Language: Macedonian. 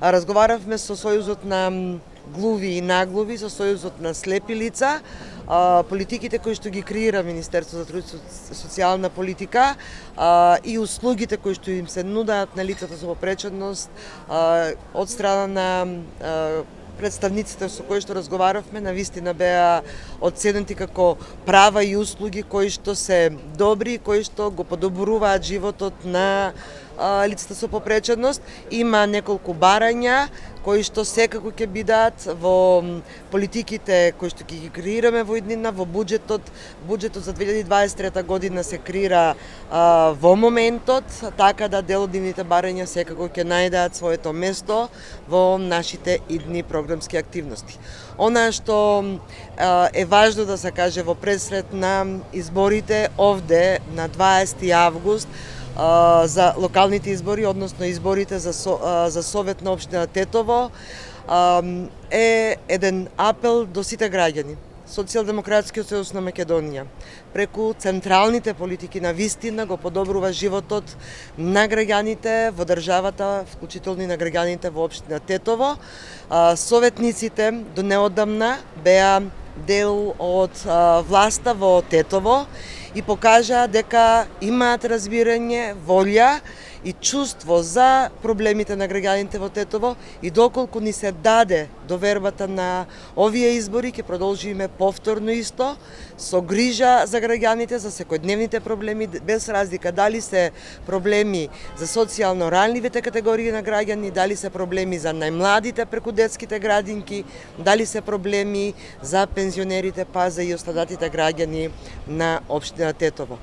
Разговаравме со Сојузот на глуви и наглуви, со Сојузот на слепи лица, политиките кои што ги креира Министерство за труд и социјална политика и услугите кои што им се нудаат на лицата со попреченост од страна на представниците со кои што разговаравме, навистина беа оценети како права и услуги кои што се добри и кои што го подобруваат животот на лицата со попреченост. Има неколку барања кои што секако ќе бидат во политиките кои што ги креираме во иднина, во буџетот за 2023 година се креира во моментот, така да дел од нивните барања секако ќе најдат своето место во нашите идни програмски активности. Она што е важно да се каже во пресред на изборите овде на 20 август за локалните избори, односно изборите за Совет на општина Тетово, е еден апел до сите граѓани. Социјалдемократскиот сојуз на Македонија преку централните политики на вистина го подобрува животот на граѓаните во државата, вклучително и на граѓаните во општина Тетово. Советниците до неодамна беа дел од власта во Тетово и покажа дека имаат разбирање, волја и чувство за проблемите на граѓаните во Тетово и доколку ни се даде довербата на овие избори, ќе продолжиме повторно исто, со грижа за граѓаните, за секојдневните проблеми, без разлика дали се проблеми за социјално ранливите категории на граѓани, дали се проблеми за најмладите преку детските градинки, дали се проблеми за пензионерите, па за и останатите граѓани на општина Тетово.